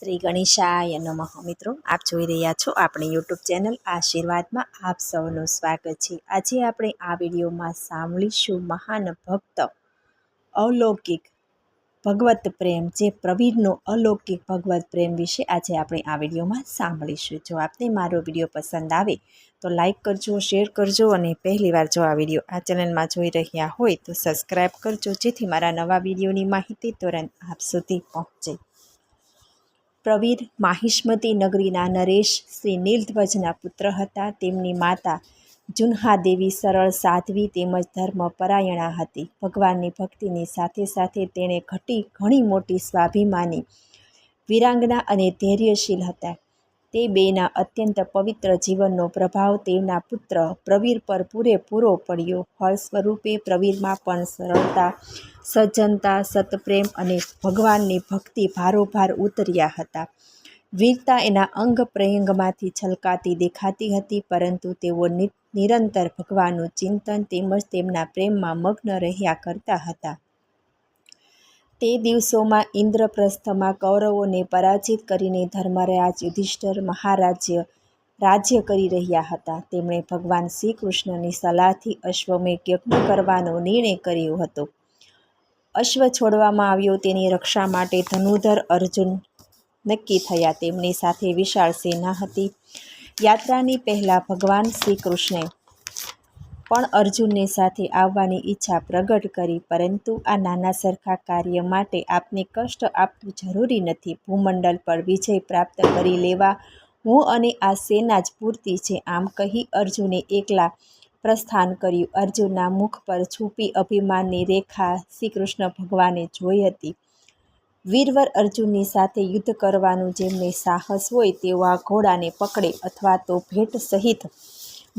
શ્રી ગણેશાય નમઃ. મિત્રો, આપ જોઈ રહ્યા છો આપણી યુટ્યુબ ચેનલ આશીર્વાદમાં આપ સૌનું સ્વાગત છે. આજે આપણે આ વિડીયોમાં સાંભળીશું મહાન ભક્ત અલૌકિક ભગવત પ્રેમ, જે પ્રવીરનો અલૌકિક ભગવત પ્રેમ વિશે આજે આપણે આ વિડીયોમાં સાંભળીશું. જો આપને મારો વિડીયો પસંદ આવે તો લાઈક કરજો, શેર કરજો અને પહેલીવાર જો આ વિડીયો આ ચેનલમાં જોઈ રહ્યા હોય તો સબસ્ક્રાઈબ કરજો, જેથી મારા નવા વિડીયોની માહિતી તુરંત આપ સુધી પહોંચે. પ્રવીર માહિષ્મતી નગરીના નરેશ શ્રી નીલધ્વજના પુત્ર હતા. તેમની માતા જુન્હાદેવી સરળ, સાધ્વી તેમજ ધર્મપરાયણા હતી. ભગવાનની ભક્તિની સાથે સાથે તેણે ઘણી મોટી સ્વાભિમાની, વીરાંગના અને ધૈર્યશીલ હતા. તે બેના અત્યંત પવિત્ર જીવનનો પ્રભાવ તેમના પુત્ર પ્રવીર પર પૂરેપૂરો પડ્યો. ફળ સ્વરૂપે પ્રવીરમાં પણ સરળતા, સજ્જનતા, સતપ્રેમ અને ભગવાનની ભક્તિ ભારોભાર ઉતર્યા હતા. વીરતા એના અંગ પ્રયંગમાંથી છલકાતી દેખાતી હતી, પરંતુ તેઓ નિરંતર ભગવાનનું ચિંતન તેમજ તેમના પ્રેમમાં મગ્ન રહ્યા કરતા હતા. તે દિવસોમાં ઇન્દ્રપ્રસ્થમાં કૌરવોને પરાજિત કરીને ધર્મરાજ યુધિષ્ઠિર રાજ્ય કરી રહ્યા હતા. તેમણે ભગવાન શ્રી કૃષ્ણની સલાહથી અશ્વમેઘ યજ્ઞ કરવાનો નિર્ણય કર્યો હતો. અશ્વ છોડવામાં આવ્યો તેની રક્ષા માટે ધનુર્ધર અર્જુન નક્કી થયા. તેમની સાથે વિશાળ સેના હતી. યાત્રાની પહેલાં ભગવાન શ્રી કૃષ્ણે પણ અર્જુનની સાથે આવવાની ઈચ્છા પ્રગટ કરી, પરંતુ આ નાના સરખા કાર્ય માટે આપને કષ્ટ આપવું જરૂરી નથી. ભૂમંડળ પર વિજય પ્રાપ્ત કરી લેવા હું અને આ સેના જ પૂરતી છે. આમ કહી અર્જુને એકલા પ્રસ્થાન કર્યું. અર્જુનના મુખ પર છુપી અભિમાનની રેખા શ્રી કૃષ્ણ ભગવાને જોઈ હતી. વીરવર અર્જુનની સાથે યુદ્ધ કરવાનું જેમને સાહસ હોય તેઓ આ ઘોડાને પકડે અથવા તો ભેટ સહિત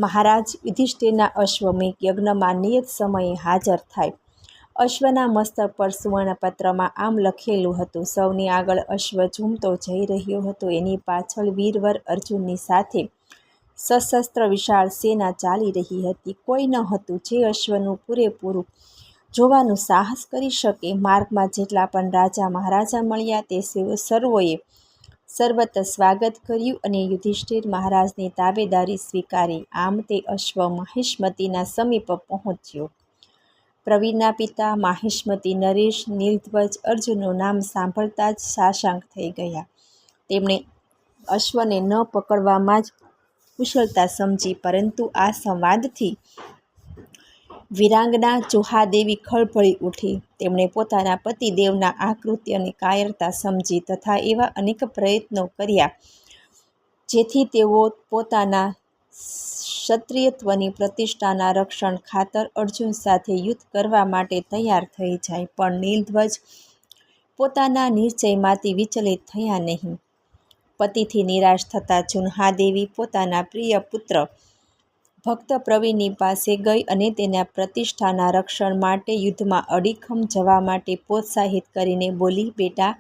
મહારાજ યુધિષ્ઠિરના અશ્વમેઘ યજ્ઞમાં નિયત સમયે હાજર થાય. અશ્વના મસ્તક પર સુવર્ણપત્રમાં આમ લખેલું હતું: સૌની આગળ અશ્વ ઝૂમતો જઈ રહ્યો હતો, એની પાછળ વીરવર અર્જુનની સાથે સશસ્ત્ર વિશાળ સેના ચાલી રહી હતી. કોઈ ન હતું જે અશ્વનું પૂરેપૂરું જોવાનું સાહસ કરી શકે. માર્ગમાં જેટલા પણ રાજા મહારાજા મળ્યા તે સર્વોએ સર્વત્ર સ્વાગત કર્યું અને યુધિષ્ઠિર મહારાજની તાબેદારી સ્વીકારી. આમ તે અશ્વ માહિષ્મતીના સમીપ પહોંચ્યો. પ્રવીરના પિતા માહિષ્મતી નરેશ નીલધ્વજ અર્જુનનું નામ સાંભળતા જ સાશંક થઈ ગયા. તેમણે અશ્વને ન પકડવામાં જ કુશળતા સમજી, પરંતુ આ સંવાદથી વીરાંગના જુન્હાદેવી ખળભળી ઉઠી. તેમણે પોતાના પતિદેવના આ કૃત્યને કાયરતા સમજી તથા એવા અનેક પ્રયત્નો કર્યા જેથી તેઓ પોતાના ક્ષત્રિયત્વની પ્રતિષ્ઠાના રક્ષણ ખાતર અર્જુન સાથે યુદ્ધ કરવા માટે તૈયાર થઈ જાય, પણ નીલધ્વજ પોતાના નિશ્ચયમાંથી વિચલિત થયા નહીં. પતિથી નિરાશ થતા જુન્હાદેવી પોતાના પ્રિય પુત્ર ભક્ત પ્રવીરની પાસે ગઈ અને તેના પ્રતિષ્ઠાના રક્ષણ માટે યુદ્ધમાં અડીખમ જવા માટે પ્રોત્સાહિત કરીને બોલી: બેટા,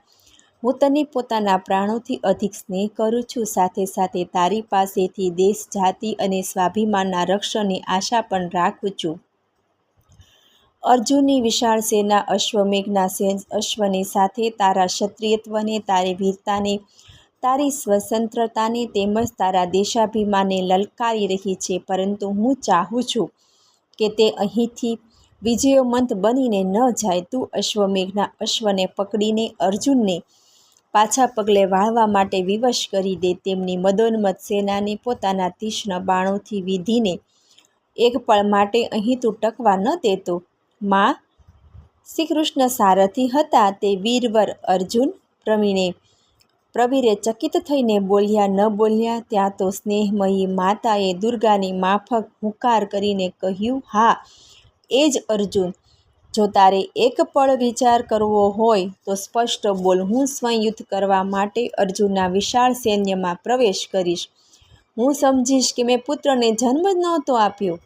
હું તને પોતાના પ્રાણોથી અધિક સ્નેહ કરું છું. સાથે સાથે તારી પાસેથી દેશ, જાતિ અને સ્વાભિમાનના રક્ષણની આશા પણ રાખું છું. અર્જુનની વિશાળ સેના અશ્વમેઘના અશ્વની સાથે તારા ક્ષત્રિયત્વને, તારી વીરતાને, તારી સ્વતંત્રતાને તેમજ તારા દેશાભિમાનને લલકારી રહી છે, પરંતુ હું ચાહું છું કે તે અહીંથી વિજયોમંત બનીને ન જાય. તું અશ્વમેઘના અશ્વને પકડીને અર્જુનને પાછા પગલે વાળવા માટે વિવશ કરી દે. તેમની મદોન્મત્ત સેનાને પોતાના તીક્ષ્ણ બાણોથી વિંધીને એક પળ માટે અહીં તું ટકવા ન દેતો. માં શ્રી કૃષ્ણ સારથી હતા તે વીરવર અર્જુન. પ્રવીરે ચકિત થઈને બોલ્યા ન બોલ્યા ત્યાં તો સ્નેહમયી માતાએ દુર્ગાની માફક હુંકાર કરીને કહ્યું: હા, એ જ અર્જુન. જો તારે એક પળ વિચાર કરવો હોય તો સ્પષ્ટ બોલ. હું સ્વયં યુદ્ધ કરવા માટે અર્જુનના વિશાળ સૈન્યમાં પ્રવેશ કરીશ. હું સમજીશ કે મેં પુત્રને જન્મ જ નહોતો આપ્યો.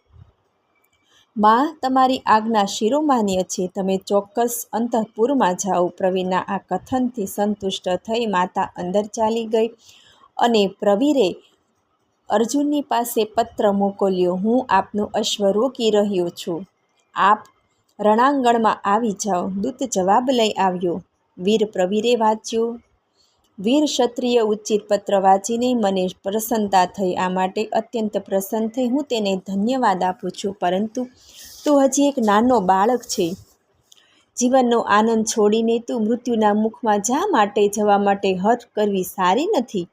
માં, તમારી આજ્ઞા શિરોમાન્ય છે. તમે ચોક્કસ અંતઃપુરમાં જાઓ. પ્રવીરના આ કથનથી સંતુષ્ટ થઈ માતા અંદર ચાલી ગઈ અને પ્રવીરે અર્જુનની પાસે પત્ર મોકલ્યો: હું આપનું અશ્વ રોકી રહ્યો છું, આપ રણાંગણમાં આવી જાઓ. દૂત જવાબ લઈ આવ્યો. વીર પ્રવીરે વાંચ્યો: વીર ક્ષત્રિય ઉચિત પત્ર વાંચીને મને પ્રસન્નતા થઈ. આ માટે અત્યંત પ્રસન્ન થઈ હું તેને ધન્યવાદ આપું છું. પરંતુ તું હજી એક નાનો બાળક છે. જીવનનો આનંદ છોડીને તું મૃત્યુના મુખમાં જવા માટે હઠ કરવી સારી નથી.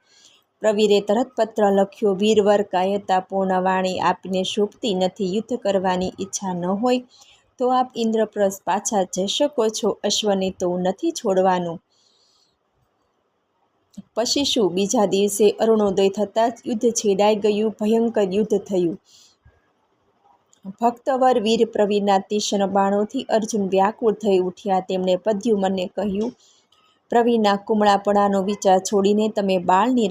પ્રવીરે તરત પત્ર લખ્યો. વીરવર કાયરતાપૂર્ણ વાણી આપને શોભતી નથી. યુદ્ધ કરવાની ઈચ્છા ન હોય તો આપ ઇન્દ્રપ્રસ્થ પાછા જઈ શકો છો. અશ્વને તો નથી છોડવાનું. પછી શું? બીજા દિવસે અરુણોદય થતાં જ યુદ્ધ છેડાઈ ગયું. ભયંકર યુદ્ધ થયું. ભક્તવર વીર પ્રવીરના તીક્ષ્ણ બાણોથી અર્જુન વ્યાકુળ થઈ ઉઠ્યા. તેમણે પ્રદ્યુમ્નને કહ્યું, પ્રવીરના કુમળાપણાનો વિચાર છોડીને તમે બાણની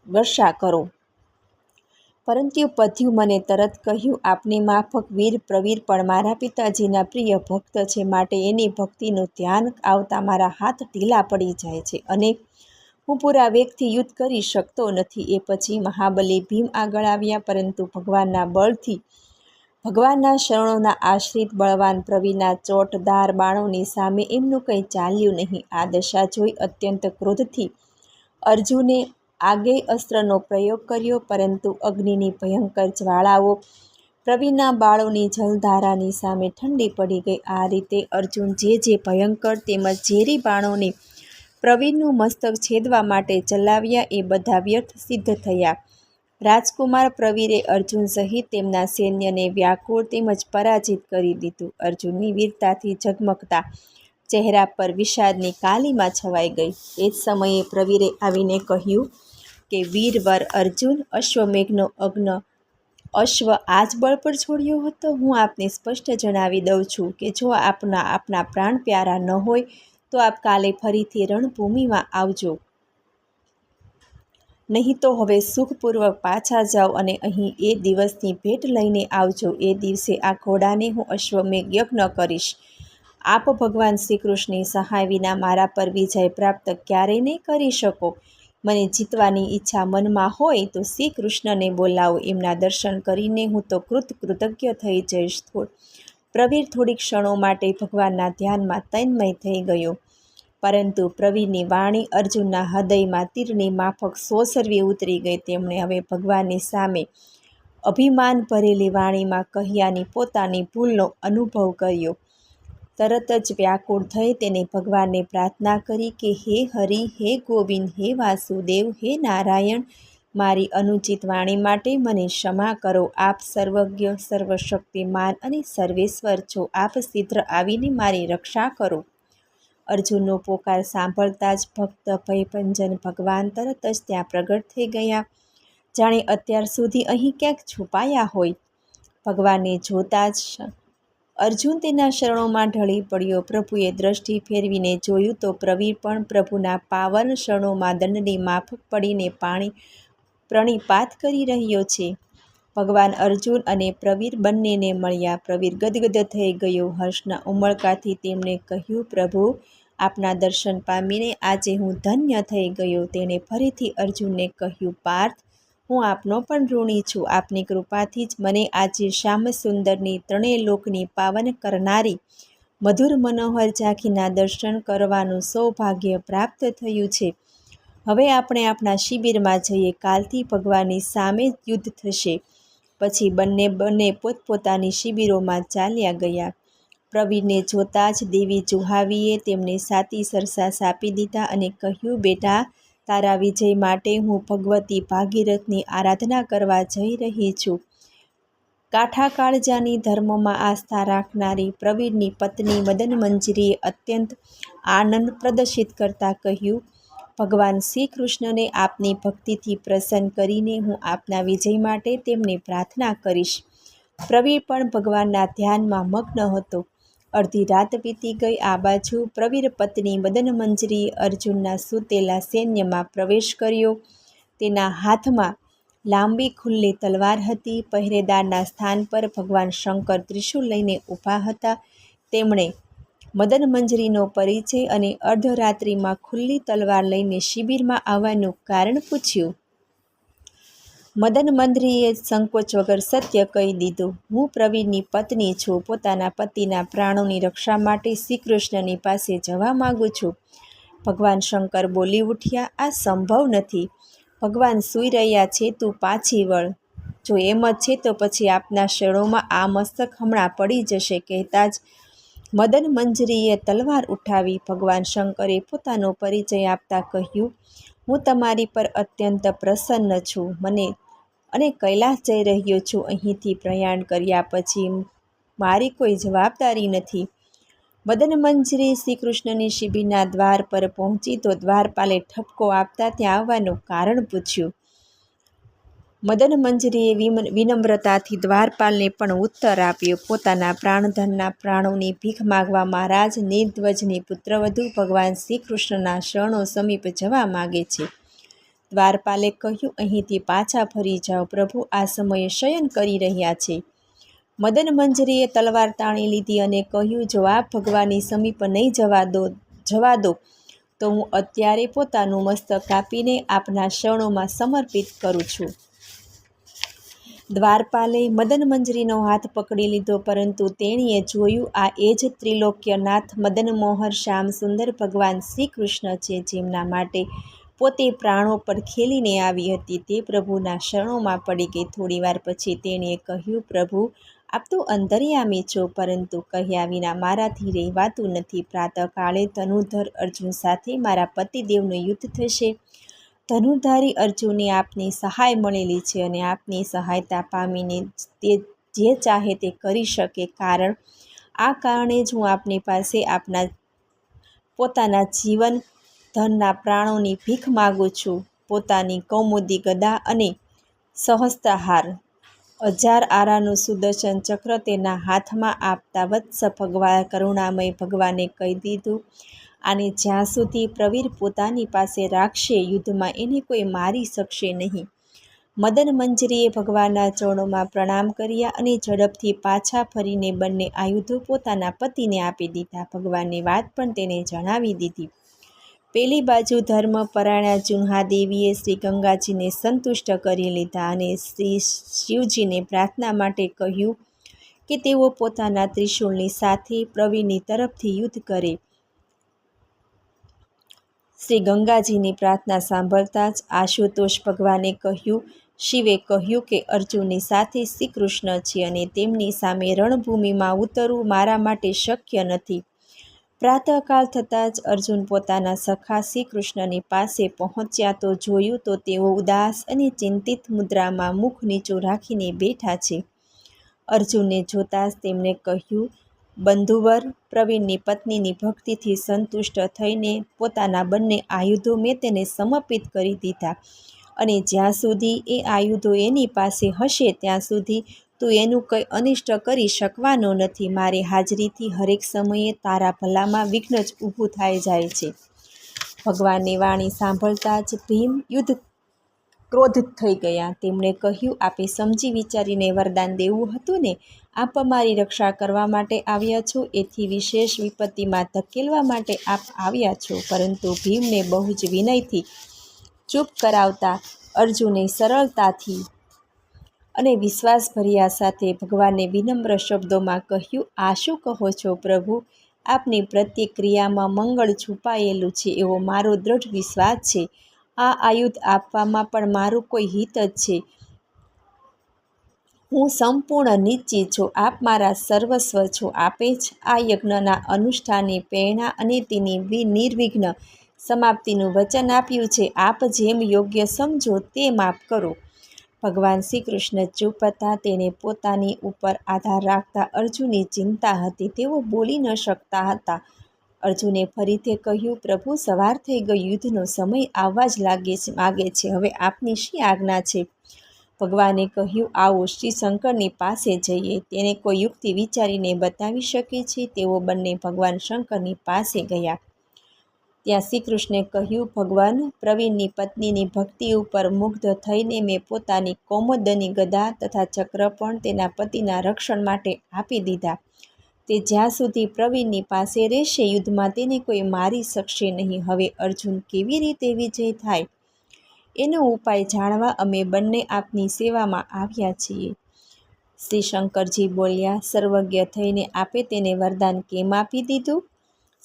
વર્ષા કરો. પરંતુ પ્રદ્યુમ્ને તરત કહ્યું, આપની માફક વીર પ્રવીર પણ મારા પિતાજીના પ્રિય ભક્ત છે. માટે એની ભક્તિનું ધ્યાન આવતા મારા હાથ ઢીલા પડી જાય છે અને હું પૂરા વેગથી યુદ્ધ કરી શકતો નથી. એ પછી મહાબલી ભીમ આગળ આવ્યા. પરંતુ ભગવાનના બળથી ભગવાનના શરણોના આશ્રિત બળવાન પ્રવીરના ચોટદાર બાણોની સામે એમનું કંઈ ચાલ્યું નહીં. આ દશા જોઈ અત્યંત ક્રોધથી અર્જુને આગેય અસ્ત્રનો પ્રયોગ કર્યો. પરંતુ અગ્નિની ભયંકર જ્વાળાઓ પ્રવીરના બાળોની જલધારાની સામે ઠંડી પડી ગઈ. આ રીતે અર્જુન જે ભયંકર તેમજ ઝેરી બાણોને પ્રવીરનું મસ્તક છેદવા માટે ચલાવ્યા એ બધા વ્યર્થ સિદ્ધ થયા. રાજકુમાર પ્રવીરે અર્જુન સહિત તેમના સૈન્યને વ્યાકુળ તેમજ પરાજિત કરી દીધું. અર્જુનની વીરતાથી ઝગમગતા ચહેરા પર વિષાદની કાલીમાં છવાઈ ગઈ. એ જ સમયે પ્રવીરે આવીને કહ્યું કે વીરવર અર્જુન, અશ્વમેઘનો અશ્વ આ જ બળ પર છોડ્યો હતો. હું આપને સ્પષ્ટ જણાવી દઉં છું કે જો આપના પ્રાણ પ્યારા ન હોય તો આપ કાલે ફરીથી રણભૂમિમાં આવજો. નહીં તો હવે સુખપૂર્વક પાછા જાઓ અને અહીં એ દિવસની ભેટ લઈને આવજો. એ દિવસે આ ઘોડાને હું અશ્વમેઘ યજ્ઞ કરીશ. આપ ભગવાન શ્રીકૃષ્ણની સહાય વિના મારા પર વિજય પ્રાપ્ત ક્યારેય નહીં કરી શકો. મને જીતવાની ઈચ્છા મનમાં હોય તો શ્રી કૃષ્ણને બોલાવો. એમના દર્શન કરીને હું તો કૃતજ્ઞ થઈ જઈશ. પ્રવીર થોડીક ક્ષણો માટે ભગવાનના ધ્યાનમાં તન્મય થઈ ગયો. પરંતુ પ્રવીરની વાણી અર્જુનના હૃદયમાં તીરની માફક સોસરવી ઉતરી ગઈ. તેમણે હવે ભગવાનની સામે અભિમાન ભરેલી વાણીમાં કહ્યાની પોતાની ભૂલનો અનુભવ કર્યો. તરત જ વ્યાકુળ થઈ તેને ભગવાનને પ્રાર્થના કરી કે હે હરિ, હે ગોવિંદ, હે વાસુદેવ, હે નારાયણ, મારી અનુચિત વાણી માટે મને ક્ષમા કરો. આપ સર્વજ્ઞ, સર્વશક્તિમાન અને સર્વેશ્વર છો. આપ શીઘ્ર આવીને મારી રક્ષા કરો. અર્જુનનો પોકાર સાંભળતા જ ભક્ત ભયભંજન ભગવાન તરત જ ત્યાં પ્રગટ થઈ ગયા. જાણે અત્યાર સુધી અહીં ક્યાંક છુપાયા હોય. ભગવાનને જોતા જ અર્જુન તેના શરણોમાં ઢળી પડ્યો. પ્રભુએ દ્રષ્ટિ ફેરવીને જોયું તો પ્રવીર પણ પ્રભુના પાવન શરણોમાં દંડની માફક પડીને પ્રણિપાત કરી રહ્યો છે. ભગવાન અર્જુન અને પ્રવીર બંનેને મળ્યા. પ્રવીર ગદગદ થઈ ગયો. હર્ષના ઉમળકાથી તેમણે કહ્યું, પ્રભુ, આપના દર્શન પામીને આજે હું ધન્ય થઈ ગયો. તેણે ફરીથી અર્જુનને કહ્યું, પાર્થ, હું આપનો પણ ઋણી છું. આપની કૃપાથી જ મને આજે શ્યામસુંદરની ત્રણેય લોકની પાવન કરનારી મધુર મનોહર ઝાંખીના દર્શન કરવાનું સૌભાગ્ય પ્રાપ્ત થયું છે. હવે આપણે આપણા શિબિરમાં જઈએ. કાલથી ભગવાનની સામે યુદ્ધ થશે. પછી બંને પોતપોતાની શિબિરોમાં ચાલ્યા ગયા. પ્રવીરને જોતા જ દેવી જુહાવીએ તેમને સાતી સરસા સાપી દીધા અને કહ્યું, બેટા, તારા વિજય માટે હું ભગવતી ભાગીરથની આરાધના કરવા જઈ રહી છું. કાંઠા કાળજાની ધર્મમાં આસ્થા રાખનારી પ્રવીરની પત્ની મદનમંજરીએ અત્યંત આનંદ પ્રદર્શિત કરતા કહ્યું, ભગવાન શ્રી કૃષ્ણને આપની ભક્તિથી પ્રસન્ન કરીને હું આપના વિજય માટે તેમને પ્રાર્થના કરીશ. પ્રવીર પણ ભગવાનના ધ્યાનમાં મગ્ન હતો. અડધી રાત વીતી ગઈ. આ બાજુ પ્રવીર પત્ની મદનમંજરીએ અર્જુનના સૂતેલા સૈન્યમાં પ્રવેશ કર્યો. તેના હાથમાં લાંબી ખુલ્લી તલવાર હતી. પહેરેદારના સ્થાન પર ભગવાન શંકર ત્રિશૂળ લઈને ઊભા હતા. તેમણે મદનમંજરીનો પરિચય અને અર્ધરાત્રિમાં ખુલ્લી તલવાર લઈને શિબિરમાં આવવાનું કારણ પૂછ્યું. મદનમંજરીએ સંકોચ વગર સત્ય કહી દીધું. હું પ્રવીરની પત્ની છું. પોતાના પતિના પ્રાણોની રક્ષા માટે શ્રી કૃષ્ણની પાસે જવા માગું છું. ભગવાન શંકર બોલી ઉઠ્યા, આ સંભવ નથી. ભગવાન સૂઈ રહ્યા છે, તું પાછી વળ. જો એમ જ છે તો પછી આપના શરણોમાં આ મસ્તક હમણાં પડી જશે. કહેતા જ મદન મંજરીએ તલવાર ઉઠાવી. ભગવાન શંકરે પોતાનો પરિચય આપતા કહ્યું, હું તમારી પર અત્યંત પ્રસન્ન છું. અને કૈલાસ જઈ રહ્યો છું. અહીંથી પ્રયાણ કર્યા પછી મારી કોઈ જવાબદારી નથી. મદન મંજરી શ્રી કૃષ્ણની શિબિરના દ્વાર પર પહોંચી તો દ્વારપાલે ઠપકો આપતા ત્યાં આવવાનું કારણ પૂછ્યું. મદન મંજરીએ વિનમ્રતાથી દ્વારપાલને પણ ઉત્તર આપ્યો. પોતાના પ્રાણધનના પ્રાણોની ભીખ માગવા મહારાજ નિર્ધ્વજની પુત્રવધુ ભગવાન શ્રી કૃષ્ણના શરણો સમીપ જવા માગે છે. દ્વારપાલે કહ્યું, અહીંથી પાછા ફરી જાઓ. પ્રભુ આ સમયે શયન કરી રહ્યા છે. મદન મંજરીએ તલવાર તાણી લીધી અને કહ્યું, જો આપ ભગવાનની સમીપ નહીં જવા દો તો હું અત્યારે પોતાનું મસ્તક કાપીને આપના શરણોમાં સમર્પિત કરું છું. દ્વારપાલે મદન મંજરીનો હાથ પકડી લીધો, પરંતુ તેણીએ જોયું આ એ જ ત્રિલોક્યનાથ મદન મોહર શ્યામ સુંદર ભગવાન શ્રી કૃષ્ણ છે, જેમના માટે પોતે પ્રાણો પર ખેલીને આવી હતી. તે પ્રભુના શરણોમાં પડી ગઈ. થોડીવાર પછી તેણીએ કહ્યું, પ્રભુ આપ તો અંતર્યામી છો, પરંતુ કહ્યા વિના મારાથી રહેવાતું નથી. પ્રાતઃકાળે ધનુર્ધર અર્જુન સાથે મારા પતિદેવનું યુદ્ધ થશે. ધનુર્ધારી અર્જુનને આપની સહાય મળેલી છે અને આપની સહાયતા પામીને તે જે ચાહે તે કરી શકે. આ કારણે જ હું આપની પાસે પોતાના જીવન ધનના પ્રાણોની ભીખ માગું છું. પોતાની કૌમુદી ગદા અને સહસ્ત્રહાર 1000 આરાનું સુદર્શન ચક્ર તેના હાથમાં આપતા વત્સ કરુણામય ભગવાને કહી દીધું, આને જ્યાં સુધી પ્રવીર પોતાની પાસે રાખશે, યુદ્ધમાં એને કોઈ મારી શકશે નહીં. મદન મંજરીએ ભગવાનના ચરણોમાં પ્રણામ કર્યા અને ઝડપથી પાછા ફરીને બંને આયુધો પોતાના પતિને આપી દીધા. ભગવાનની વાત પણ તેને જણાવી દીધી. પેલી બાજુ ધર્મપરાયણા જુન્હાદેવીએ શ્રી ગંગાજીને સંતુષ્ટ કરી લીધા અને શ્રી શિવજીને પ્રાર્થના માટે કહ્યું કે તેઓ પોતાના ત્રિશૂળની સાથે પ્રવીરની તરફથી યુદ્ધ કરે. શ્રી ગંગાજીની પ્રાર્થના સાંભળતા જ આશુતોષ ભગવાને કહ્યું, શિવે કહ્યું કે અર્જુનની સાથે શ્રી કૃષ્ણ છે અને તેમની સામે રણભૂમિમાં ઉતરવું મારા માટે શક્ય નથી. પ્રાતઃકાળ થતાં જ અર્જુન પોતાના સખા શ્રી કૃષ્ણની પાસે પહોંચ્યા તો જોયું તો તેઓ ઉદાસ અને ચિંતિત મુદ્રામાં મુખ નીચું રાખીને બેઠા છે. અર્જુનને જોતાં જ તેમણે કહ્યું, બંધુવર, પ્રવીણની પત્નીની ભક્તિથી સંતુષ્ટ થઈને પોતાના બંને આયુધો મેં તેને સમર્પિત કરી દીધા અને જ્યાં સુધી એ આયુધો એની પાસે હશે ત્યાં સુધી તું એનું કંઈ અનિષ્ટ કરી શકવાનો નથી. મારી હાજરીથી હરેક સમયે તારા ભલામાં વિઘ્ન જ ઊભું થઈ જાય છે. ભગવાનની વાણી સાંભળતા જ ભીમ ક્રોધિત થઈ ગયા. તેમણે કહ્યું, આપે સમજી વિચારીને વરદાન દેવું હતું ને? આપ મારી રક્ષા કરવા માટે આવ્યા છો, એથી વિશેષ વિપત્તિમાં ધકેલવા માટે આપ આવ્યા છો. પરંતુ ભીમને બહુ જ વિનયથી ચૂપ કરાવતા અર્જુને સરળતાથી અને વિશ્વાસભર્યા સાથે ભગવાનને વિનમ્ર શબ્દોમાં કહ્યું, આ શું કહો છો પ્રભુ? આપની પ્રત્યેક ક્રિયામાં મંગળ છુપાયેલું છે એવો મારો દ્રઢ વિશ્વાસ છે. આ આયુધ આપવામાં પણ મારું કોઈ હિત જ છે. હું સંપૂર્ણ નિશ્ચિત છું. આપ મારા સર્વસ્વ છો. આપે જ આ યજ્ઞના અનુષ્ઠાનની પ્રેરણા અને તેની નિર્વિઘ્ન સમાપ્તિનું વચન આપ્યું છે. આપ જેમ યોગ્ય સમજો તેમ આપ કરો. ભગવાન શ્રી કૃષ્ણ ચૂપ હતા. તેને પોતાની ઉપર આધાર રાખતા અર્જુનની ચિંતા હતી. તેઓ બોલી ન શકતા હતા. અર્જુને ફરીથી કહ્યું, પ્રભુ સવાર થઈ ગઈ, યુદ્ધનો સમય આવવા જ માગે છે. હવે આપની શી આજ્ઞા છે? ભગવાને કહ્યું, આવો શ્રી શંકરની પાસે જઈએ. તેને કોઈ યુક્તિ વિચારીને બતાવી શકે છે. તેઓ બંને ભગવાન શંકરની પાસે ગયા. ત્યાં શ્રી કૃષ્ણે કહ્યું, ભગવાન, પ્રવીણની પત્નીની ભક્તિ ઉપર મુગ્ધ થઈને મેં પોતાની કૌમોદની ગદા તથા ચક્ર પણ તેના પતિના રક્ષણ માટે આપી દીધા. તે જ્યાં સુધી પ્રવીણની પાસે રહેશે, યુદ્ધમાં તેને કોઈ મારી શકશે નહીં. હવે અર્જુન કેવી રીતે વિજય થાય એનો ઉપાય જાણવા અમે બંને આપની સેવામાં આવ્યા છીએ. શ્રી શંકરજી બોલ્યા, સર્વજ્ઞ થઈને આપે તેને વરદાન કેમ આપી દીધું?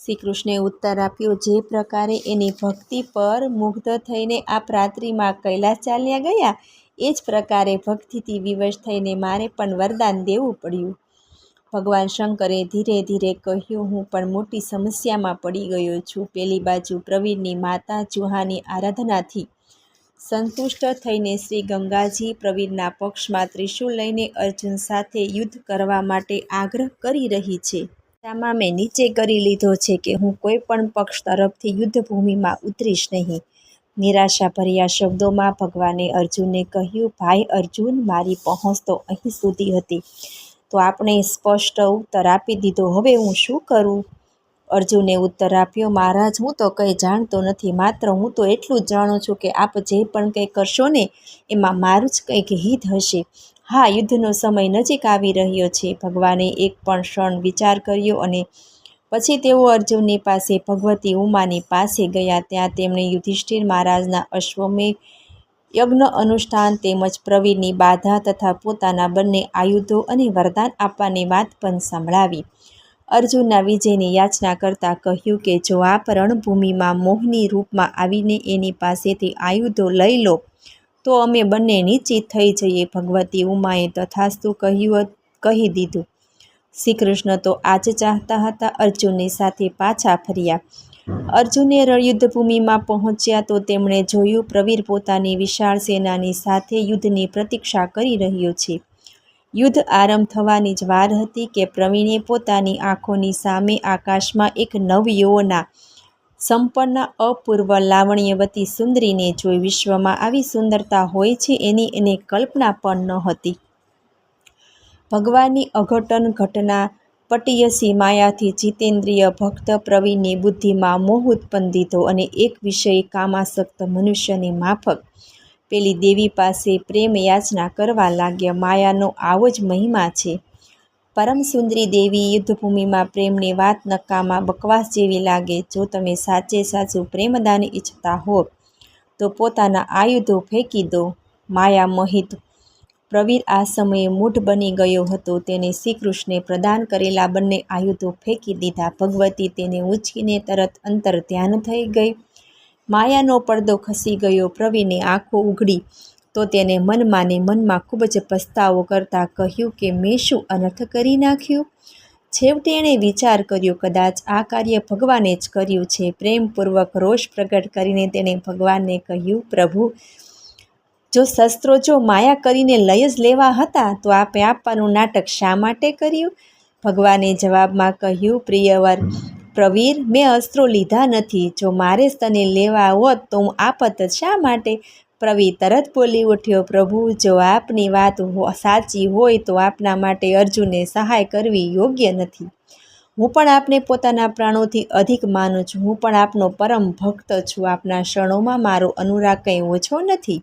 શ્રી કૃષ્ણે ઉત્તર આપ્યો, જે પ્રકારે એની ભક્તિ પર મુગ્ધ થઈને આપ રાત્રિમાં કૈલાસ ચાલ્યા ગયા, એ જ પ્રકારે ભક્તિથી વિવશ થઈને મારે પણ વરદાન દેવું પડ્યું. ભગવાન શંકરે ધીરે ધીરે કહ્યું, હું પણ મોટી સમસ્યામાં પડી ગયો છું. પેલી બાજુ પ્રવીરની માતા ચૂહાની આરાધનાથી સંતુષ્ટ થઈને શ્રી ગંગાજી પ્રવીરના પક્ષમાં ત્રિશૂળ લઈને અર્જુન સાથે યુદ્ધ કરવા માટે આગ્રહ કરી રહી છે. આમાં મેં નીચે કરી લીધો છે કે હું કોઈ પણ પક્ષ તરફથી યુદ્ધભૂમિમાં ઉતરીશ નહીં. નિરાશાભર્યા શબ્દોમાં ભગવાને અર્જુનને કહ્યું, ભાઈ અર્જુન, મારી પહોંચ તો અહીં સુધી હતી, તો આપણે સ્પષ્ટ ઉત્તર આપી દીધો. હવે હું શું કરું? અર્જુને ઉત્તર આપ્યો, મહારાજ, હું તો કંઈ જાણતો નથી. માત્ર હું તો એટલું જ જાણું છું કે આપ જે પણ કંઈ કરશો ને એમાં મારું જ કંઈક હિત હશે. હા, યુદ્ધનો સમય નજીક આવી રહ્યો છે. ભગવાને એક પણ ક્ષણ વિચાર કર્યો અને પછી તેઓ અર્જુનની પાસે ભગવતી ઉમાની પાસે ગયા. ત્યાં તેમણે યુધિષ્ઠિર મહારાજના અશ્વમેઘ યજ્ઞ અનુષ્ઠાન તેમજ પ્રવીરની બાધા તથા પોતાના બંને આયુધો અને વરદાન આપવાની વાત પણ સંભળાવી. અર્જુનના વિજયની યાચના કરતાં કહ્યું કે જો આપ રણભૂમિમાં મોહની રૂપમાં આવીને એની પાસેથી આયુધો લઈ લો તો અમે બંને નિશ્ચિત થઈ જઈએ. ભગવતી ઉમાએ તથાસ્તુ કહી દીધું. શ્રી કૃષ્ણ તો આ જ ચાહતા હતા. અર્જુનની સાથે પાછા ફર્યા. અર્જુને યુદ્ધભૂમિમાં પહોંચ્યા તો તેમણે જોયું પ્રવીર પોતાની વિશાળ સેનાની સાથે યુદ્ધની પ્રતીક્ષા કરી રહ્યો છે. યુદ્ધ આરંભ થવાની જ વાર હતી કે પ્રવીણે પોતાની આંખોની સામે આકાશમાં એક નવયૌવના સંપન્ન અપૂર્વ લાવણ્યવતી સુંદરીને જોઈ. વિશ્વમાં આવી સુંદરતા હોય છે એની એને કલ્પના પણ ન હતી. ભગવાનની અઘટન ઘટના પટીયસી માયાથી જીતેન્દ્રિય ભક્ત પ્રવીણની બુદ્ધિમાં મોહ ઉત્પન્ન દીધો અને એક વિષય કામાસક્ત મનુષ્યની માફક પેલી દેવી પાસે પ્રેમ યાચના કરવા લાગ્યા. માયાનો આવો જ મહિમા છે. પરમ સુંદરી દેવી યુદ્ધભૂમિમાં પ્રેમની વાત નકામા બકવાસ જેવી લાગે. જો તમે સાચે સાચું પ્રેમદાન ઈચ્છતા હો તો પોતાના આયુધો ફેંકી દો. માયા મોહિત પ્રવીર આ સમયે મૂઢ બની ગયો હતો. તેને શ્રી કૃષ્ણે પ્રદાન કરેલા બંને આયુધો ફેંકી દીધા. ભગવતી તેને ઉંચકીને તરત અંતર ધ્યાન થઈ ગઈ. માયાનો પડદો ખસી ગયો. પ્રવીણે આંખો ઉઘડી તો તેને મનમાં ને મનમાં ખૂબ જ પસ્તાવો કરતાં કહ્યું કે મેં શું અનર્થ કરી નાખ્યું. છેવટે એણે વિચાર કર્યો, કદાચ આ કાર્ય ભગવાને જ કર્યું છે. પ્રેમપૂર્વક રોષ પ્રગટ કરીને તેણે ભગવાનને કહ્યું, પ્રભુ, જો શસ્ત્રો જો માયા કરીને લઈ જ લેવા હતા તો આપે આપવાનું નાટક શા માટે કર્યું? ભગવાને જવાબમાં કહ્યું, પ્રિયવર પ્રવીર, મેં અસ્ત્રો લીધા નથી. જો મારે જ તને લેવા હોત તો હું આપત શા માટે? પ્રવીર તરત બોલી ઉઠ્યો, પ્રભુ, જો આપની વાત સાચી હોય તો આપના માટે અર્જુનને સહાય કરવી યોગ્ય નથી. હું પણ આપને પોતાના પ્રાણોથી અધિક માનું છું. હું પણ આપનો પરમ ભક્ત છું. આપના શરણોમાં મારો અનુરાગ કંઈ ઓછો નથી.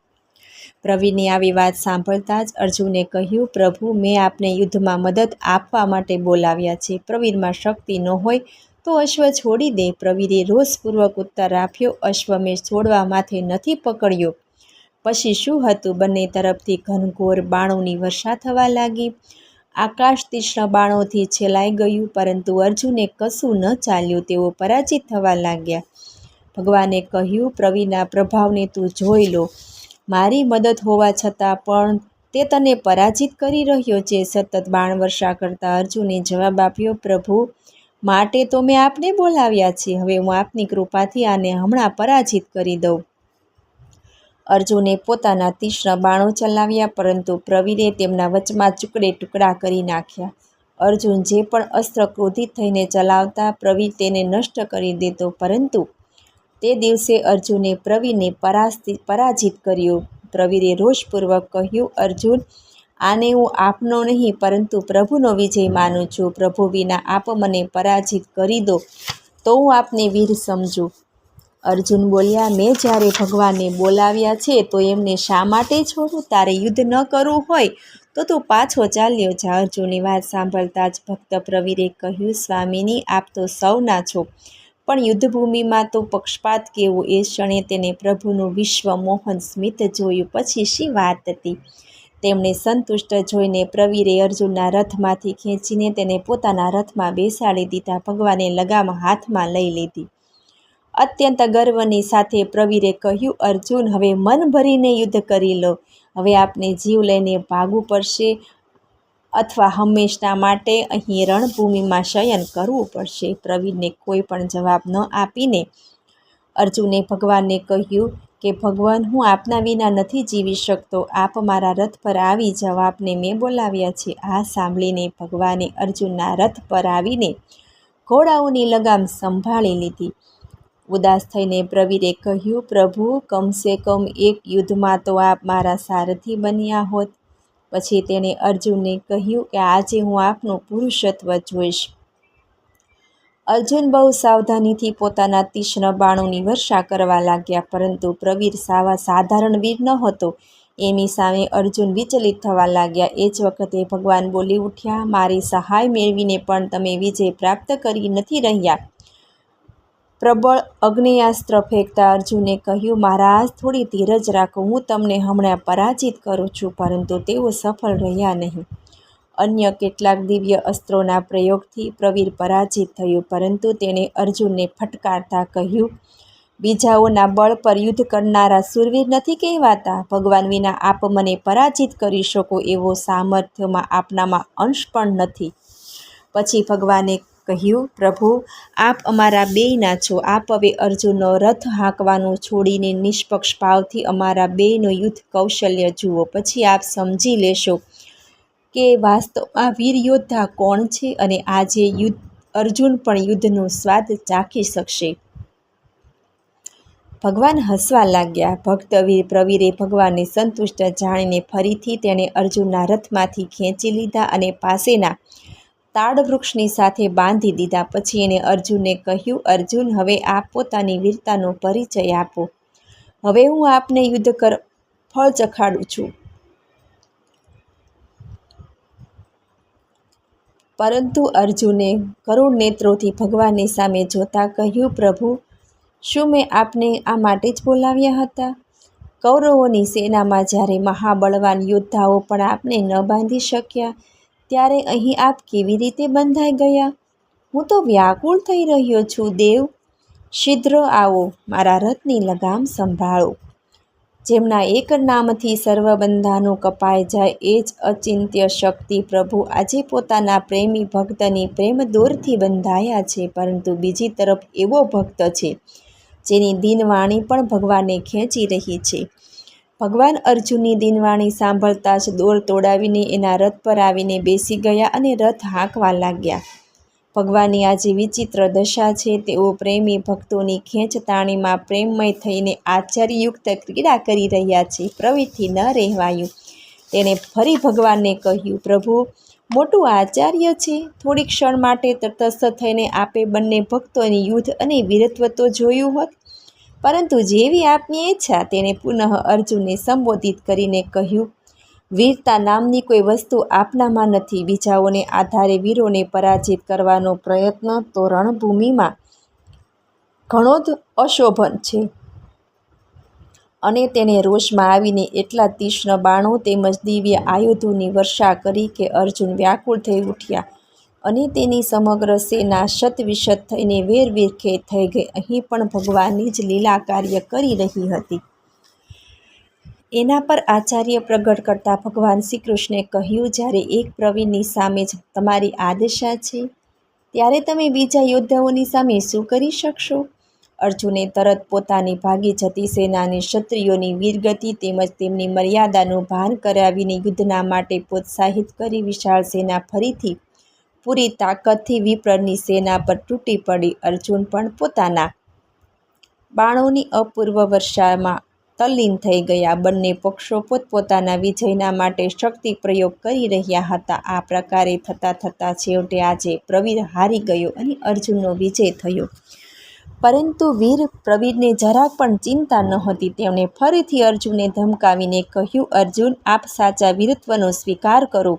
પ્રવીરની આવી વાત સાંભળતા જ અર્જુને કહ્યું, પ્રભુ, મેં આપને યુદ્ધમાં મદદ આપવા માટે બોલાવ્યા છે. પ્રવીરમાં શક્તિ ન હોય તો અશ્વ છોડી દે. પ્રવીરે રોષપૂર્વક ઉત્તર આપ્યો, અશ્વ મેં છોડવા માથે નથી પકડ્યો. પછી શું હતું? બંને તરફથી ઘનઘોર બાણોની વર્ષા થવા લાગી. આકાશ તીક્ષ્ણ બાણોથી છેલાઈ ગયું, પરંતુ અર્જુને કશું ન ચાલ્યું. તેઓ પરાજિત થવા લાગ્યા. ભગવાને કહ્યું, પ્રવીરના પ્રભાવને તું જોઈ લો. મારી મદદ હોવા છતાં પણ તે તને પરાજિત કરી રહ્યો છે. સતત બાણ વર્ષા કરતા અર્જુને જવાબ આપ્યો, પ્રભુ, માટે તો મેં આપને બોલાવ્યા છે. હવે હું આપની કૃપાથી આને હમણાં પરાજિત કરી દઉં. અર્જુને પોતાના તીક્ષ્ણ બાણો ચલાવ્યા, પરંતુ પ્રવીરે તેમના વચમાં ટુકડે ટુકડા કરી નાખ્યા. અર્જુન જે પણ અસ્ત્ર ક્રોધિત થઈને ચલાવતા, પ્રવીર તેને નષ્ટ કરી દેતો. પરંતુ તે દિવસે અર્જુને પ્રવીરને પરાજિત કર્યો. પ્રવીરે રોષપૂર્વક કહ્યું, અર્જુન, આને હું આપનો નહીં પરંતુ પ્રભુનો વિજય માનું છું. પ્રભુ વિના આપ મને પરાજિત કરી દો તો હું આપને વીર સમજું. અર્જુન બોલ્યા, મેં જ્યારે ભગવાનને બોલાવ્યા છે તો એમને શા માટે છોડું? તારે યુદ્ધ ન કરવું હોય તો તું પાછો ચાલ્યો જા. અર્જુનની વાત સાંભળતા જ ભક્ત પ્રવીરે કહ્યું, સ્વામીની, આપ તો સૌના છો, પણ યુદ્ધભૂમિમાં તો પક્ષપાત કેવો? એ ક્ષણે તેને પ્રભુનું વિશ્વ મોહન સ્મિત જોયું. પછી શી વાત હતી તેમને સંતુષ્ટ જોઈને પ્રવીરે અર્જુનના રથમાંથી ખેંચીને તેને પોતાના રથમાં બેસાડી દીધા. ભગવાને લગામ હાથમાં લઈ લીધી. અત્યંત ગર્વની સાથે પ્રવીરે કહ્યું, અર્જુન, હવે મન ભરીને યુદ્ધ કરી લો. હવે આપને જીવ લઈને ભાગવું પડશે અથવા હંમેશના માટે અહીં રણભૂમિમાં શયન કરવું પડશે. પ્રવીરને કોઈ પણ જવાબ ન આપીને અર્જુને ભગવાનને કહ્યું કે ભગવાન, હું આપના વિના નથી જીવી શકતો. આપ મારા રથ પર આવી જાઓ. આપને મેં બોલાવ્યા છે. આ સાંભળીને ભગવાને અર્જુનના રથ પર આવીને ઘોડાઓની લગામ સંભાળી લીધી. ઉદાસ થઈને પ્રવીરે કહ્યું, પ્રભુ, કમસે કમ એક યુદ્ધમાં તો આપ મારા સારથી બન્યા હોત. પછી તેણે અર્જુનને કહ્યું કે આજે હું આપનું પુરુષત્વ જોઈશ. અર્જુન બહુ સાવધાનીથી પોતાના તીક્ષ્ણ બાણોની વર્ષા કરવા લાગ્યા, પરંતુ પ્રવીર સાધારણ વીર નહોતો. એની સામે અર્જુન વિચલિત થવા લાગ્યા. એ જ વખતે ભગવાન બોલી ઉઠ્યા, મારી સહાય મેળવીને પણ તમે વિજય પ્રાપ્ત કરી નથી રહ્યા. પ્રબળ અગ્નેયાસ્ત્ર ફેંકતા અર્જુને કહ્યું, મહારાજ, થોડી ધીરજ રાખો. હું તમને હમણાં પરાજિત કરું છું. પરંતુ તેઓ સફળ રહ્યા નહીં. અન્ય કેટલાક દિવ્ય અસ્ત્રોના પ્રયોગથી પ્રવીર પરાજિત થયું, પરંતુ તેણે અર્જુનને ફટકારતા કહ્યું, બીજાઓના બળ પર યુદ્ધ કરનારા શૂરવીર નથી કહેવાતા. ભગવાન વિના આપ મને પરાજિત કરી શકો એવો સામર્થ્યમાં આપનામાં અંશ પણ નથી. પછી ભગવાને કહ્યું, પ્રભુ, આપ અમારા બેયના છો. આપ હવે અર્જુનનો રથ હાંકવાનું છોડીને નિષ્પક્ષ ભાવથી અમારા બેયનું યુદ્ધ કૌશલ્ય જુઓ. પછી આપ સમજી લેશો કે વાસ્તવમાં વીર યોદ્ધા કોણ છે, અને આજે અર્જુન પણ યુદ્ધનો સ્વાદ ચાખી શકશે. ભગવાન હસવા લાગ્યા. ભક્તવીર પ્રવીરે ભગવાનને સંતુષ્ટ જાણીને ફરીથી તેણે અર્જુનના રથમાંથી ખેંચી લીધા અને પાસેના તાડવૃક્ષની સાથે બાંધી દીધા. પછી એણે અર્જુનને કહ્યું, અર્જુન, હવે આપ પોતાની વીરતાનો પરિચય આપો. હવે હું આપને યુદ્ધ ફળ ચખાડું છું. પરંતુ અર્જુને કરુણ નેત્રોથી ભગવાનની સામે જોતા કહ્યું, પ્રભુ, શું મેં આપને આ માટે જ બોલાવ્યા હતા? કૌરવોની સેનામાં જ્યારે મહાબળવાન યોદ્ધાઓ પણ આપને ન બાંધી શક્યા, ત્યારે અહીં આપ કેવી રીતે બંધાઈ ગયા? હું તો વ્યાકુળ થઈ રહ્યો છું. દેવ, શીઘ્ર આવો, મારા રથની લગામ સંભાળો. જેમના એક નામથી સર્વ બંધાનો કપાઈ જાય, એ જ અચિંત્ય શક્તિ પ્રભુ આજે પોતાના પ્રેમી ભક્તની પ્રેમ દોરથી બંધાયા છે. પરંતુ બીજી તરફ એવો ભક્ત છે જેની દીનવાણી પણ ભગવાનને ખેંચી રહી છે. ભગવાન અર્જુનની દીનવાણી સાંભળતા જ દોર તોડાવીને એના રથ પર આવીને બેસી ગયા અને રથ હાંકવા લાગ્યા. ભગવાનની આજે વિચિત્ર દશા છે. તેઓ પ્રેમી ભક્તોની ખેંચતાણીમાં પ્રેમમય થઈને આશ્ચર્યયુક્ત ક્રીડા કરી રહ્યા છે. પ્રવીરથી ન રહેવાયું. તેણે ફરી ભગવાનને કહ્યું, પ્રભુ, મોટું આશ્ચર્ય છે. થોડી ક્ષણ માટે તટસ્થ થઈને આપે બંને ભક્તોની યુદ્ધ અને વીરત્વ તો જોયું હોત. પરંતુ જેવી આપની ઈચ્છા. તેણે પુનઃ અર્જુનને સંબોધિત કરીને કહ્યું, વીરતા નામની કોઈ વસ્તુ આપનામાં નથી. બીજાઓને આધારે વીરોને પરાજિત કરવાનો પ્રયત્ન તો રણભૂમિમાં ઘણો જ અશોભન છે. અને તેણે રોષમાં આવીને એટલા તીક્ષ્ણ બાણો તેમજ દિવ્ય આયુધોની વર્ષા કરી કે અર્જુન વ્યાકુળ થઈ ઉઠ્યા અને તેની સમગ્ર સેના શતવિશત થઈને વેરવિખેર થઈ ગઈ. અહીં પણ ભગવાનની જ લીલા કાર્ય કરી રહી હતી. એના પર આશ્ચર્ય પ્રગટ કરતા ભગવાન શ્રી કૃષ્ણે કહ્યું, જ્યારે એક પ્રવીરની સામે જ તમારી આ દશા છે, ત્યારે તમે બીજા યોદ્ધાઓની સામે શું કરી શકશો? અર્જુને તરત પોતાની ભાગી જતી સેનાને ક્ષત્રિયોની વીરગતિ તેમજ તેમની મર્યાદાનું ભાન કરાવીને યુદ્ધના માટે પ્રોત્સાહિત કરી. વિશાળ સેના ફરીથી પૂરી તાકાતથી વિપ્રની સેના પર તૂટી પડી. અર્જુન પણ પોતાના બાણોની અપૂર્વ વર્ષામાં તલ્લીન થઈ ગયા. બંને પક્ષો પોતપોતાના વિજયના માટે શક્તિ પ્રયોગ કરી રહ્યા હતા. આ પ્રકારે થતાં છેવટે આજે પ્રવીર હારી ગયો અને અર્જુનનો વિજય થયો. પરંતુ વીર પ્રવીરને જરાક પણ ચિંતા નહોતી. તેમણે ફરીથી અર્જુનને ધમકાવીને કહ્યું, અર્જુન, આપ સાચા વીરત્વનો સ્વીકાર કરો.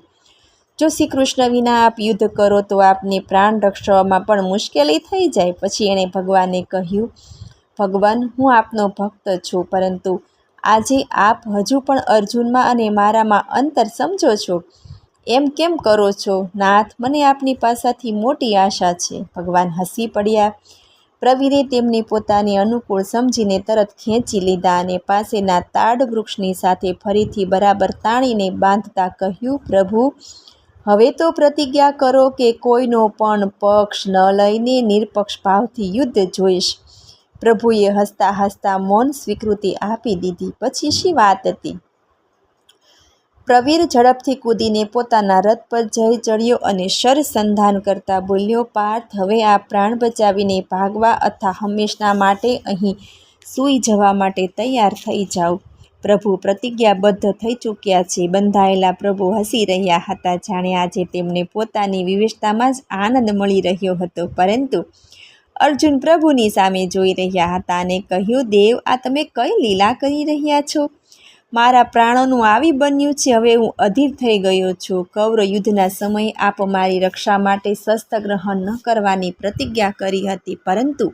જો શ્રી કૃષ્ણ વિના આપ યુદ્ધ કરો તો આપને પ્રાણ રક્ષવામાં પણ મુશ્કેલી થઈ જાય. પછી એણે ભગવાનને કહ્યું, ભગવાન, હું આપનો ભક્ત છું, પરંતુ આજે આપ હજુ પણ અર્જુનમાં અને મારામાં અંતર સમજો છો? એમ કેમ કરો છો? નાથ, મને આપની પાસેથી મોટી આશા છે. ભગવાન હસી પડ્યા. પ્રવીરે તેમને પોતાની અનુકૂળ સમજીને તરત ખેંચી લીધા અને પાસેના તાડ વૃક્ષની સાથે ફરીથી બરાબર તાણીને બાંધતા કહ્યું, પ્રભુ, હવે તો પ્રતિજ્ઞા કરો કે કોઈનો પણ પક્ષ ન લઈને નિરપક્ષ ભાવથી યુદ્ધ જોઈશ. પ્રભુએ હસતા હસતા મૌન સ્વીકૃતિ આપી દીધી. પછી શી વાત હતી? પ્રવીર ઝડપથી કૂદીને પોતાના રથ પર જઈ ચડ્યો અને શરસંધાન કરતા બોલ્યો, પાર્થ, હવે આ પ્રાણ બચાવીને ભાગવા અથવા હંમેશના માટે અહીં સૂઈ જવા માટે તૈયાર થઈ જાઓ. પ્રભુ પ્રતિજ્ઞાબદ્ધ થઈ ચૂક્યા છે. બંધાયેલા પ્રભુ હસી રહ્યા હતા, જાણે આજે તેમને પોતાની વિવેચનામાં જ આનંદ મળી રહ્યો હતો. પરંતુ અર્જુન પ્રભુની સામે જોઈ રહ્યા હતા અને કહ્યું, દેવ, આ તમે કઈ લીલા કરી રહ્યા છો? મારા પ્રાણોનું આવી બન્યું છે. હવે હું અધીર થઈ ગયો છું. કૌરવ યુદ્ધના સમયે આપ મારી રક્ષા માટે શસ્ત્ર ગ્રહણ ન કરવાની પ્રતિજ્ઞા કરી હતી, પરંતુ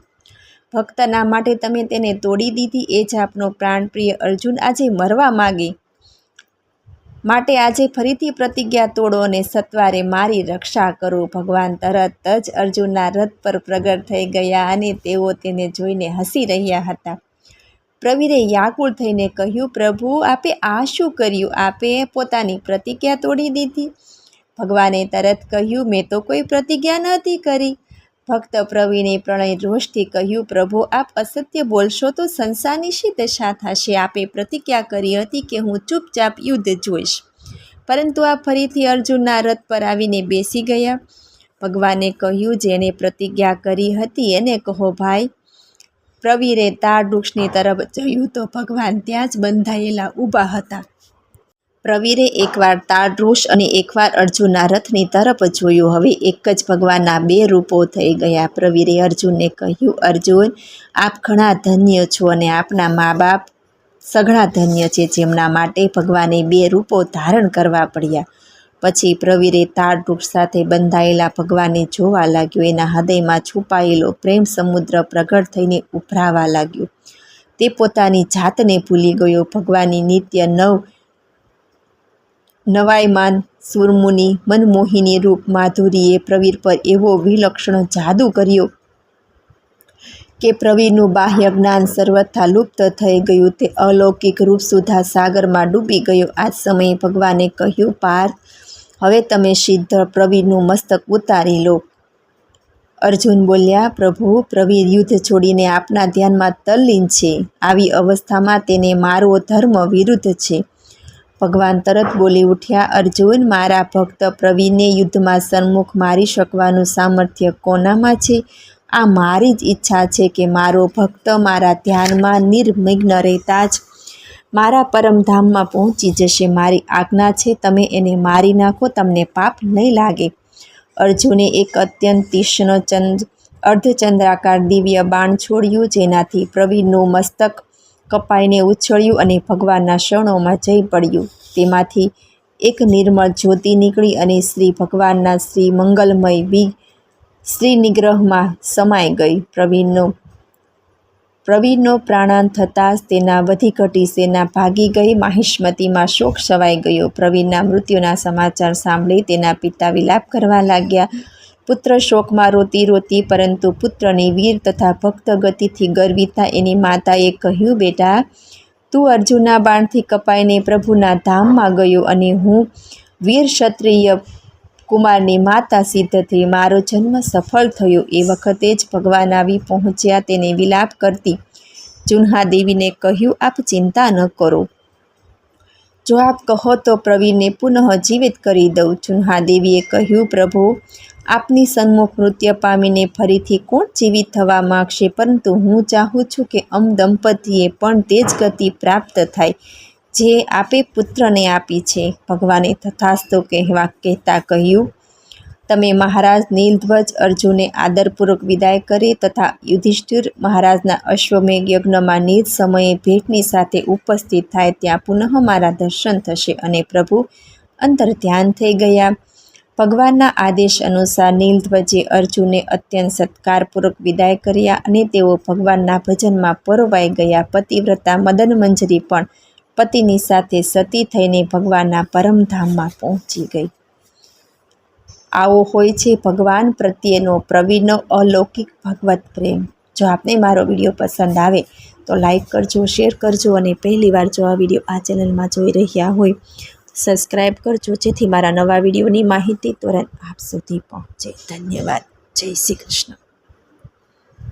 ભક્તના માટે તમે તેને તોડી દીધી. એ જ આપનો પ્રાણપ્રિય અર્જુન આજે મરવા માગે. માટે આજે ફરીથી પ્રતિજ્ઞા તોડો અને સત્વરે મારી રક્ષા કરો. ભગવાન તરત જ અર્જુનના રથ પર પ્રગટ થઈ ગયા અને તેઓ તેને જોઈને હસી રહ્યા હતા. પ્રવીરે વ્યાકુળ થઈને કહ્યું, પ્રભુ, આપે આ શું કર્યું? આપે પોતાની પ્રતિજ્ઞા તોડી દીધી. ભગવાને તરત કહ્યું, મેં તો કોઈ પ્રતિજ્ઞા નહોતી કરી. ભક્ત પ્રવીણે પ્રણય રોષથી કહ્યું, પ્રભુ, આપ અસત્ય બોલશો તો સંસારની શી દશા થશે? આપે પ્રતિજ્ઞા કરી હતી કે હું ચૂપચાપ યુદ્ધ જોઈશ, પરંતુ આપ ફરીથી અર્જુનના રથ પર આવીને બેસી ગયા. ભગવાને કહ્યું, જેણે પ્રતિજ્ઞા કરી હતી એને કહો ભાઈ. પ્રવીરે તાડ વૃક્ષની તરફ જોયું તો ભગવાન ત્યાં જ બંધાયેલા ઊભા હતા. પ્રવીરે એકવાર તાડ વૃક્ષ અને એકવાર અર્જુનના રથની તરફ જોયું. હવે એક જ ભગવાનના બે રૂપો થઈ ગયા. પ્રવીરે અર્જુનને કહ્યું, અર્જુન, આપ ઘણા ધન્ય છો અને આપના મા બાપ સઘળા ધન્ય છે, જેમના માટે ભગવાને બે રૂપો ધારણ કરવા પડ્યા. પછી પ્રવીરે તાડ વૃક્ષ સાથે બંધાયેલા ભગવાનને જોવા લાગ્યો. એના હૃદયમાં છુપાયેલો પ્રેમ સમુદ્ર પ્રગટ થઈને ઉભરાવા લાગ્યો. તે પોતાની જાતને ભૂલી ગયો. ભગવાનની નિત્ય નવાયમાન સુરમુનિ મનમોહિની રૂપ માધુરીએ પ્રવીર પર એવો વિલક્ષણ જાદુ કર્યો કે પ્રવીરનું બાહ્ય જ્ઞાન સર્વથા લુપ્ત થઈ ગયું. તે અલૌકિક રૂપ સુધા સાગરમાં ડૂબી ગયો. આ સમયે ભગવાને કહ્યું, પાર્થ, હવે તમે સિદ્ધ પ્રવીરનું મસ્તક ઉતારી લો. અર્જુન બોલ્યા, પ્રભુ, પ્રવીર યુદ્ધ છોડીને આપના ધ્યાનમાં તલ્લીન છે. આવી અવસ્થામાં તેને મારવો ધર્મ વિરુદ્ધ છે. ભગવાન તરત બોલી ઉઠ્યા, અર્જુન, મારા ભક્ત પ્રવીરને યુદ્ધમાં સન્મુખ મારી શકવાનું સામર્થ્ય કોનામાં છે? આ મારી જ ઈચ્છા છે કે મારો ભક્ત મારા ધ્યાનમાં નિર્વિઘ્ન રહેતા જ મારા પરમધામમાં પહોંચી જશે. મારી આજ્ઞા છે, તમે એને મારી નાખો, તમને પાપ નહીં લાગે. અર્જુને એક અત્યંત તીક્ષ્ણ અર્ધચંદ્રાકાર દિવ્ય બાણ છોડ્યું, જેનાથી પ્રવીરનું મસ્તક કપાઈને ઉછળ્યું અને ભગવાનના શરણોમાં જઈ પડ્યું. તેમાંથી એક નિર્મળ જ્યોતિ નીકળી અને શ્રી ભગવાનના શ્રી મંગલમય શ્રી નિગ્રહમાં સમાઈ ગઈ. પ્રવીરનો પ્રાણાંત થતાં જ તેના વધી સેના ભાગી ગઈ. માહિષ્મતીમાં શોક છવાઈ ગયો. પ્રવીરના મૃત્યુના સમાચાર સાંભળી તેના પિતા વિલાપ કરવા લાગ્યા. પુત્ર શોકમાં રોતી રોતી પરંતુ પુત્રની વીર તથા ભક્ત ગતિથી ગર્વિતા એની માતાએ કહ્યું, બેટા, તું અર્જુનના બાણથી કપાઈને પ્રભુના ધામમાં ગયો અને હું વીર ક્ષત્રિય કુમારની માતા સિદ્ધ થઈ. મારો જન્મ સફળ થયો. એ વખતે જ ભગવાન આવી પહોંચ્યા. તેને વિલાપ કરતી ચુન્હાદેવીને કહ્યું, આપ ચિંતા ન કરો. જો આપ કહો તો પ્રવીરને પુનઃ જીવિત કરી દઉં. ચુન્હાદેવીએ કહ્યું, પ્રભુ, આપની સન્મુખ મૃત્યુ પામીને ફરીથી કોણ જીવિત થવા માગશે? પરંતુ હું ચાહું છું કે દંપતીએ પણ તે જ ગતિ પ્રાપ્ત થાય જે આપે પુત્રને આપી છે. ભગવાને તથાસ્તુ કહેતા કહ્યું, તમે મહારાજ નીલધ્વજ અર્જુને આદરપૂર્વક વિદાય કરે તથા યુધિષ્ઠિર મહારાજના અશ્વમેઘ યજ્ઞમાં નિજ સમયે ભેટની સાથે ઉપસ્થિત થાય ત્યાં પુનઃ મારા દર્શન થશે. અને પ્રભુ અંતર ધ્યાન થઈ ગયા. ભગવાનના આદેશ અનુસાર નીલધ્વજે અર્જુનને અત્યંત સત્કારપૂર્વક વિદાય કર્યા અને તેઓ ભગવાનના ભજનમાં પરોવાઈ ગયા. પતિવ્રતા મદનમંજરી પણ પતિની સાથે સતી થઈને ભગવાનના પરમધામમાં પહોંચી ગઈ. આવો હોય છે ભગવાન પ્રત્યેનો પ્રવીરનો અલૌકિક ભગવત પ્રેમ. જો આપને મારો વિડીયો પસંદ આવે તો લાઈક કરજો, શેર કરજો અને પહેલીવાર જો આ વિડીયો આ ચેનલમાં જોઈ રહ્યા હોય સબસ્ક્રાઈબ કરજો, જેથી મારા નવા વિડીયોની માહિતી તુરંત આપ સુધી પહોંચે. ધન્યવાદ. જય શ્રી કૃષ્ણ.